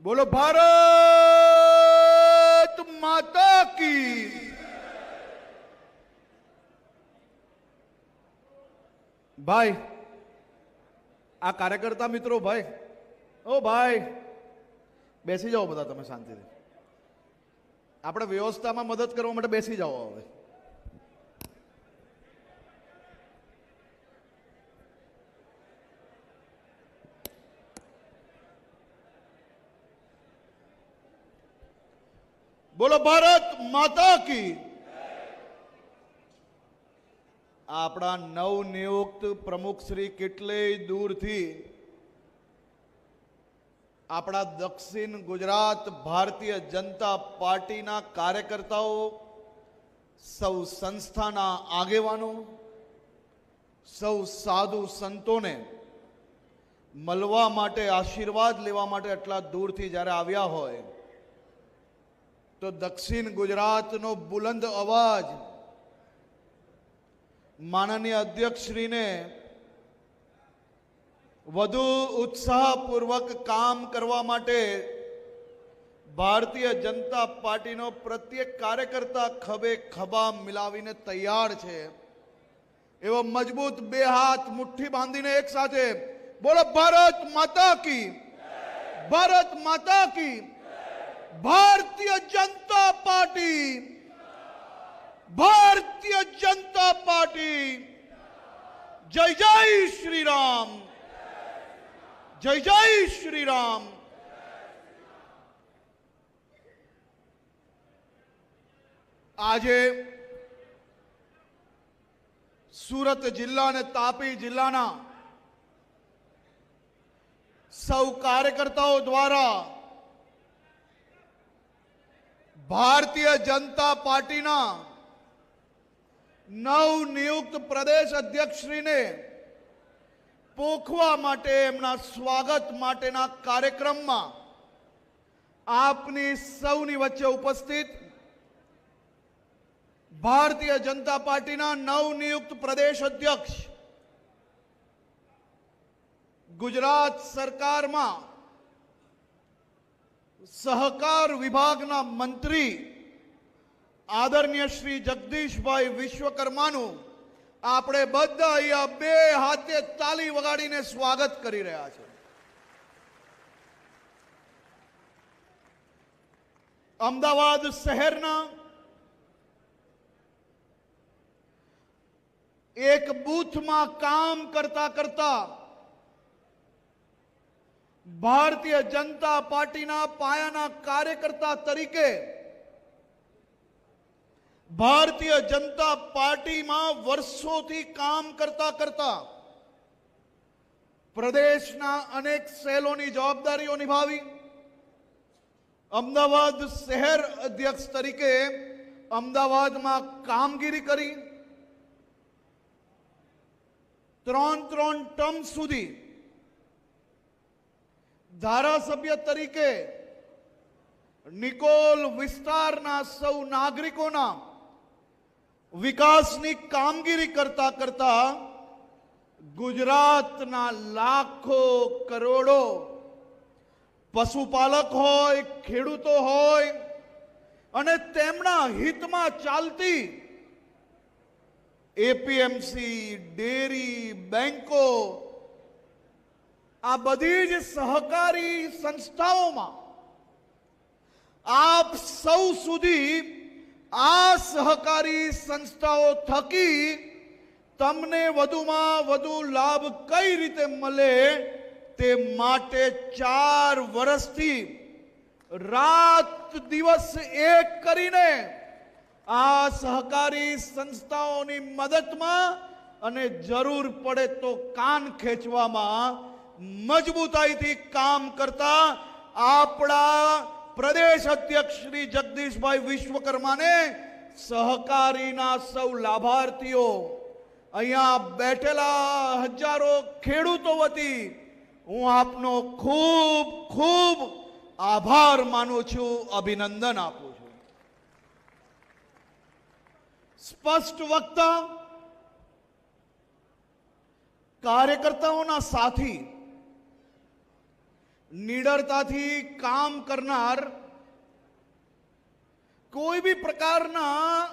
बोलो भारत माता की। भाई आ कार्यकर्ता मित्रों भाई ओ भाई बेसी जाओ बता तमे शांति આપણે વ્યવસ્થામાં મદદ કરવા માટે બેસી જાઓ હવે। બોલો ભારત માતા की। આપણા નવનિયુક્ત પ્રમુખ શ્રી કેટલેય દૂરથી આપણા દક્ષિણ ગુજરાત ભારતીય જનતા પાર્ટીના કાર્યકર્તાઓ, સૌ સંસ્થાના આગેવાનો, સૌ સાધુ સંતોને મળવા માટે, આશીર્વાદ લેવા માટે આટલા દૂરથી જ્યારે આવ્યા હોય તો દક્ષિણ ગુજરાતનો બુલંદ અવાજ માનનીય અધ્યક્ષશ્રીને વધુ ઉત્સાહપૂર્વક કામ કરવા માટે ભારતીય જનતા પાર્ટીનો પ્રત્યેક કાર્યકર્તા ખભે ખભા મિલાવીને તૈયાર છે। એવો મજબૂત બે હાથ મુઠ્ઠી બાંધીને એક સાથે બોલો ભારત માતા की, ભારત માતા की। Bharatiya Janata party, Bharatiya Janata party. जय जय श्री राम, जय जय श्री राम। આજે સુરત જિલ્લા અને તાપી જિલ્લાના સૌ કાર્યકર્તાઓ દ્વારા ભારતીય જનતા પાર્ટીના નવનિયુક્ત પ્રદેશ અધ્યક્ષશ્રીને પોખવા માટે, એમના સ્વાગત માટેના કાર્યક્રમમાં આપની સૌની વચ્ચે ઉપસ્થિત ભારતીય જનતા પાર્ટીના નવનિયુક્ત પ્રદેશ અધ્યક્ષ, ગુજરાત સરકારમાં સહકાર વિભાગના મંત્રી આદરણીય શ્રી જગદીશભાઈ વિશ્વકર્માનું આપણે બધા અહીંયા બે હાથે તાલી વગાડીને સ્વાગત કરી રહ્યા છે। અમદાવાદ શહેરના એક બૂથમાં કામ કરતા કરતા ભારતીય જનતા પાર્ટીના પાયાના કાર્યકર્તા તરીકે ભારતીય જનતા પાર્ટીમાં વર્ષોથી કામ કરતા કરતા પ્રદેશના અનેક સેલોની જવાબદારીઓ નિભાવી, અમદાવાદ શહેર અધ્યક્ષ તરીકે અમદાવાદમાં કામગીરી કરી, 3 ટર્મ સુધી ધારાસભ્ય તરીકે નિકોલ વિસ્તારના સૌ નાગરિકોના વિકાસની કામગીરી કરતા કરતા ગુજરાતના લાખો કરોડો પશુપાલક હોય, ખેડૂતો હોય અને તેમના હિતમાં ચાલતી એપીએમસી, ડેરી, બેંકો, આ બધી જ સહકારી સંસ્થાઓમાં આપ સૌ સુધી આ સહકારી સંસ્થાઓ થકી તમને વધુમાં વધુ લાભ કઈ રીતે મળે તે માટે 4 વર્ષથી રાત દિવસ એક કરીને આ સહકારી સંસ્થાઓની મદદમાં અને જરૂર પડે તો કાન ખેંચવામાં મજબૂતાઈથી કામ કરતા આપણા પ્રદેશ અધ્યક્ષ શ્રી જગદીશભાઈ વિશ્વકર્માને સહકારીના સૌ લાભાર્થીઓ, અહીંયા બેઠેલા હજારો ખેડૂતો વતી હું આપનો ખૂબ ખૂબ આભાર માનું છું, અભિનંદન આપું છું। સ્પષ્ટ વક્તા, કાર્યકર્તાઓના સાથી, નિડરતાથી કામ કરનાર, કોઈ બી પ્રકારના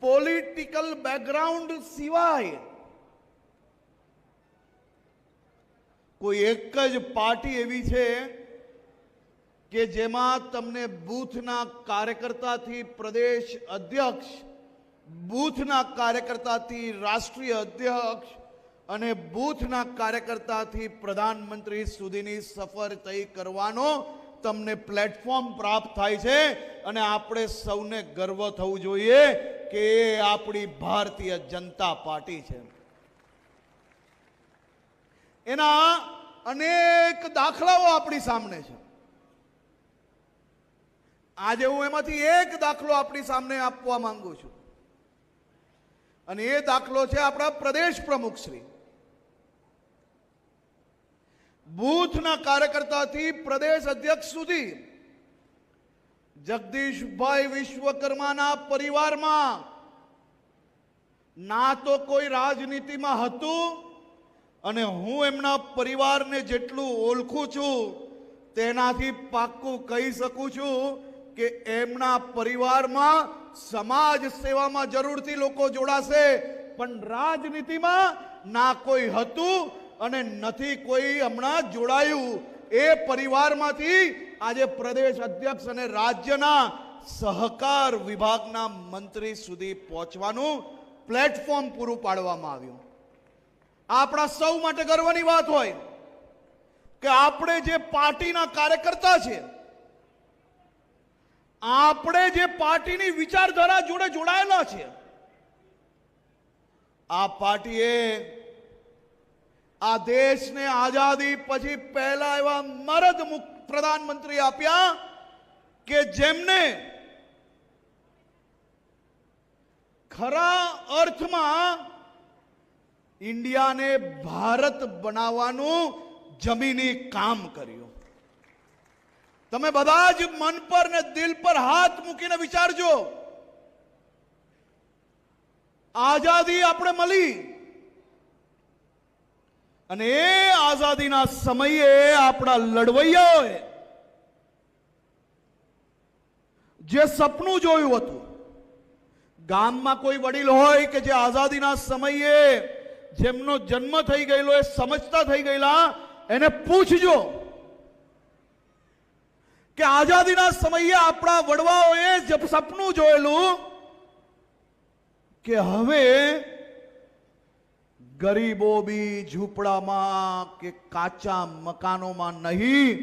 પોલિટિકલ બેકગ્રાઉન્ડ સિવાય કોઈ એક જ પાર્ટી એવી છે કે જેમાં તમને બૂથના કાર્યકર્તાથી પ્રદેશ અધ્યક્ષ, બૂથના કાર્યકર્તાથી રાષ્ટ્રીય અધ્યક્ષ અને બૂથના કાર્યકર્તાથી પ્રધાનમંત્રી સુધીની સફર તય કરવાનો તમને પ્લેટફોર્મ પ્રાપ્ત થાય છે. અને આપણે સૌને ગર્વ થવું જોઈએ કે એ આપણી ભારતીય જનતા પાર્ટી છે. એના અનેક દાખલાઓ આપણી સામે છે. આજે હું એમાંથી એક દાખલો આપણી સામે આપવા માંગુ છું અને એ દાખલો છે આપણા પ્રદેશ પ્રમુખ શ્રી. બૂથના કાર્યકર્તાથી પ્રદેશ અધ્યક્ષ સુધી જગદીશભાઈ વિશ્વકર્માના પરિવારમાં ના તો કોઈ રાજનીતિમાં હતું અને હું એમના પરિવારને જેટલું ઓળખું છું તેનાથી પાક્કું કહી શકું છું કે એમના પરિવારમાં સમાજ સેવામાં જરૂરથી લોકો જોડાશે, પણ રાજનીતિમાં ના કોઈ હતું અને નથી કોઈ હમણાં જોડાયું. એ પરિવારમાંથી આજે પ્રદેશ અધ્યક્ષ અને રાજ્યના સહકાર વિભાગના મંત્રી સુધી પહોંચવાનું પ્લેટફોર્મ પૂરું પાડવામાં આવ્યું. આપણા સૌ માટે ગર્વની વાત હોય કે આપણે જે પાર્ટીના કાર્યકર્તા છે, આપણે જે પાર્ટીની વિચારધારા જોડે જોડાયેલા છે, આ પાર્ટીએ આ દેશને આઝાદી પછી પહેલા એવા મર્દ પ્રધાનમંત્રી આપ્યા કે જેમને ખરા અર્થમાં ઇન્ડિયાને ભારત બનાવવાનું જમીની કામ કર્યું. તમે બધા જ મન પર ને દિલ પર હાથ મૂકીને વિચારજો. આઝાદી આપણે મળી અને એ આઝાદીના સમયે આપણા લડવૈયાઓએ જે સપનું જોયું હતું, ગામમાં કોઈ વડીલ હોય કે જે આઝાદીના સમયે જેમનો જન્મ થઈ ગયેલો, એ સમજતા થઈ ગયેલા, એને પૂછજો કે આઝાદીના સમયે આપણા વડવાઓએ જે સપનું જોયેલું કે હવે ગરીબો બી ઝૂંપડામાં કે કાચા મકાનોમાં નહીં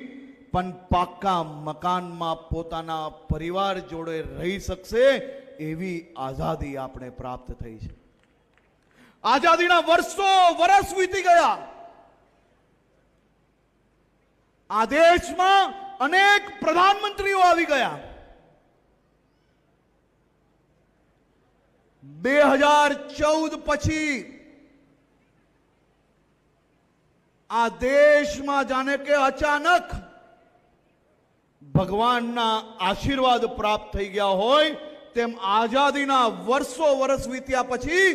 પણ પાક્કા મકાનમાં પોતાના પરિવાર જોડે રહી શકશે, એવી આઝાદી આપણે પ્રાપ્ત થઈ છે. આઝાદીના વર્ષ વીતી ગયા. આ દેશમાં અનેક પ્રધાનમંત્રીઓ આવી ગયા. 2014 પછી આ દેશમાં જાણે કે અચાનક ભગવાનના આશીર્વાદ પ્રાપ્ત થઈ ગયા હોય તેમ આઝાદીના વર્ષ વીત્યા પછી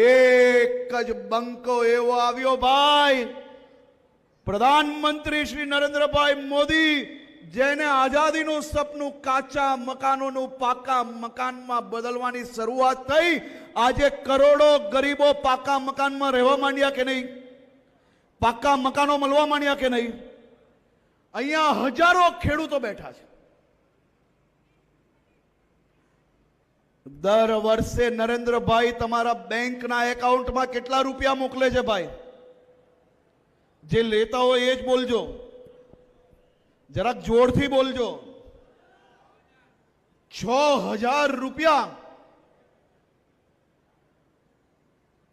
એક જ બંકો એવો આવ્યો ભાઈ, પ્રધાનમંત્રી શ્રી નરેન્દ્રભાઈ મોદી, જેને આઝાદીનું સપનું કાચા મકાનોનું પાકા મકાનમાં બદલવાની શરૂઆત થઈ. આજે કરોડો ગરીબો પાકા મકાનમાં રહેવા માંડ્યા કે નહીં? પાકા મકાનો મળવા માંડ્યા કે નહીં? અહીંયા હજારો ખેડૂતો બેઠા છે. દર વર્ષે નરેન્દ્રભાઈ તમારા બેંકના એકાઉન્ટમાં કેટલા રૂપિયા મોકલે છે ભાઈ? જે લેતા હોય એ જ બોલજો, જરાક જોરથી બોલજો. 6000 રૂપિયા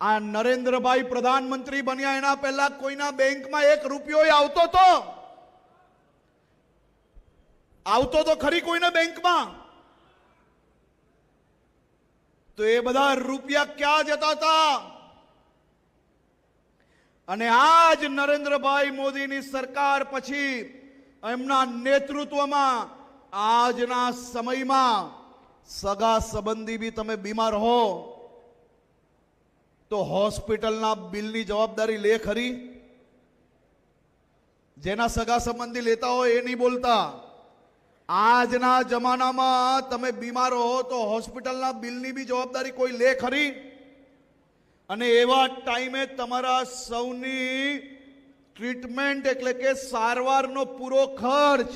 આ નરેન્દ્રભાઈ પ્રધાનમંત્રી બન્યા એના પહેલા કોઈના બેંકમાં 1 રૂપિયો આવતો તો ખરી કોઈના બેંકમાં? તો એ બધા રૂપિયા ક્યાં જતા હતા? અને આજ નરેન્દ્રભાઈ મોદીની સરકાર પછી એમના નેતૃત્વમાં આજના સમયમાં સગા સંબંધી બી તમે બીમાર હો તો હોસ્પિટલના બિલની જવાબદારી લે ખરી? જેના સગા સંબંધી લેતા હોય એ નહીં બોલતા. આજના જમાનામાં તમે બીમાર હો તો હોસ્પિટલના બિલની બી જવાબદારી કોઈ લે ખરી? અને એવા ટાઈમે તમારા સૌની ટ્રીટમેન્ટ એટલે કે સારવારનો પૂરો ખર્ચ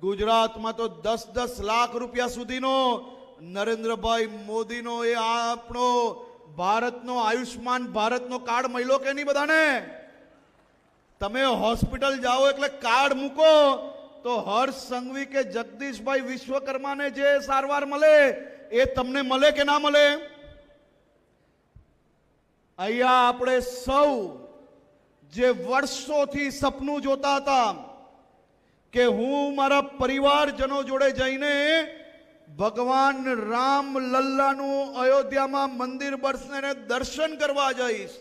ગુજરાતમાં તો 10-10 લાખ રૂપિયા સુધીનો નરેન્દ્રભાઈ મોદીનો એ આપણો ભારતનો આયુષ્માન ભારતનો કાર્ડ મળ્યો કે નહીં બધાને? તમે હોસ્પિટલ જાઓ એટલે કાર્ડ મૂકો તો હર્ષ સંઘવી કે જગદીશભાઈ વિશ્વકર્માને જે સારવાર મળે એ તમને મળે કે ના મળે? અહીંયા આપણે સૌ જે વર્ષોથી સપનું જોતા હતા કે હું મારા પરિવારજનો જોડે જઈને ભગવાન રામ લલ્લાનું અયોધ્યામાં મંદિર બસને દર્શન કરવા જઈશ,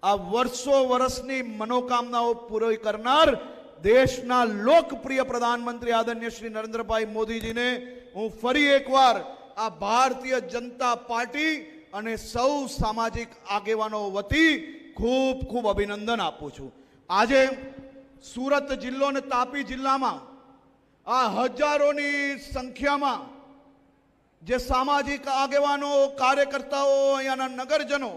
આ વર્ષો વર્ષની મનોકામનાઓ પૂરી કરનાર દેશના લોકપ્રિય પ્રધાનમંત્રી આદરણીય શ્રી નરેન્દ્રભાઈ મોદીજીને હું ફરી એકવાર આ ભારતીય જનતા પાર્ટી અને સૌ સામાજિક આગેવાનો વતી ખૂબ ખૂબ અભિનંદન આપું છું. આજે સુરત જિલ્લો અને તાપી જિલ્લામાં આ હજારોની સંખ્યામાં જે સામાજિક આગેવાનો, કાર્યકર્તાઓ, અહીંયાના નગરજનો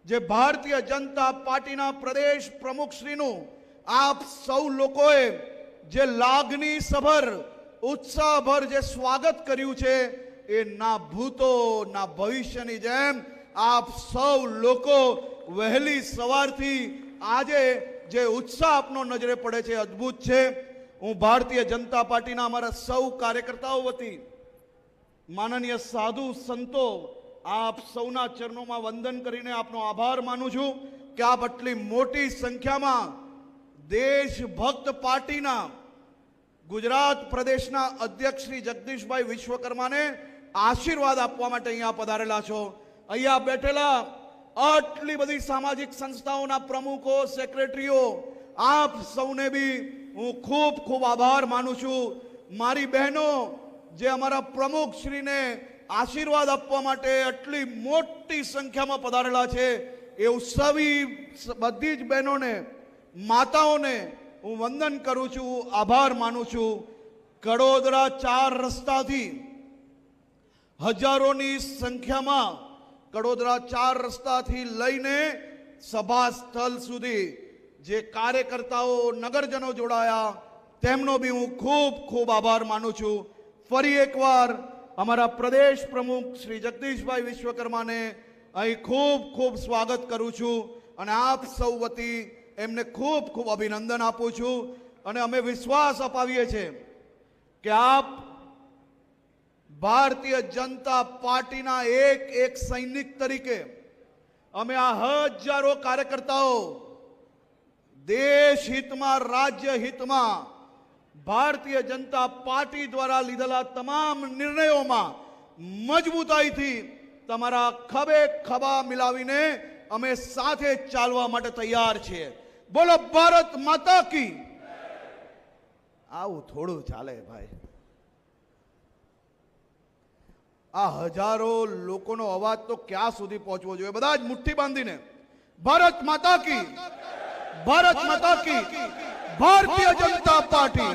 જે ભારતીય જનતા પાર્ટીના પ્રદેશ પ્રમુખશ્રીનું આપ સૌ લોકોએ જે લાગણીસભર, ઉત્સાહભર જે સ્વાગત કર્યું છે એ ના ભૂતો ના ભવિષ્યની જેમ આપ સૌ લોકો વહેલી સવારથી આજે જે ઉત્સાહ આપનો નજરે પડે છે અદ્ભુત છે. હું ભારતીય જનતા પાર્ટીના અમારા સૌ કાર્યકર્તાઓ વતી માનનીય સાધુ સંતો આપ સૌના ચરણોમાં વંદન કરીને આપનો આભાર માનું છું કે આપ આટલી મોટી સંખ્યામાં દેશભક્ત પાર્ટીના ગુજરાત પ્રદેશના અધ્યક્ષ શ્રી જગદીશભાઈ વિશ્વકર્માને આશીર્વાદ આપવા માટે અહીંયા પધારેલા છો. અહીંયા બેઠેલા આટલી બધી સામાજિક સંસ્થાઓના પ્રમુખો, સેક્રેટરીઓ, આપ સૌને બી હું ખૂબ ખૂબ આભાર માનું છું. મારી બહેનો જે અમારા પ્રમુખ શ્રીને આશીર્વાદ આપવા માટે આટલી મોટી સંખ્યામાં પધારેલા છે એ સવી બધી જ બહેનોને, માતાઓને હું વંદન કરું છું, આભાર માનું છું. કડોદરા 4 રસ્તાથી હજારોની સંખ્યામાં કડોદરા 4 રસ્તાથી લઈને સભા સ્થળ સુધી જે કાર્યકર્તાઓ, નગરજનો જોડાયા તેમનો બી હું ખૂબ ખૂબ આભાર માનું છું. ફરી એકવાર અમારા પ્રદેશ પ્રમુખ શ્રી જગદીશભાઈ વિશ્વકર્માને અહીં ખૂબ ખૂબ સ્વાગત કરું છું અને આપ સૌ વતી એમને ખૂબ ખૂબ અભિનંદન આપું છું. અને અમે વિશ્વાસ અપાવીએ છીએ કે આપ ભારતીય જનતા પાર્ટીના એક સૈનિક તરીકે અમે આ હજારો કાર્યકર્તાઓ દેશ હિતમાં, રાજ્ય હિતમાં ભારતીય જનતા પાર્ટી દ્વારા લીધેલા તમામ નિર્ણયોમાં મજબૂતાઈથી તમારા ખભે ખભા મિલાવીને અમે સાથે ચાલવા માટે તૈયાર છીએ. બોલો ભારત માતા કી. આવું થોડું ચાલે ભાઈ. આ હજારો લોકોનો અવાજ તો ક્યાં સુધી પહોંચવો જોઈએ? બધા જ મુઠ્ઠી બાંધીને ભારત માતા કી, ભારત માતા કી, ભારતીય જનતા પાર્ટી.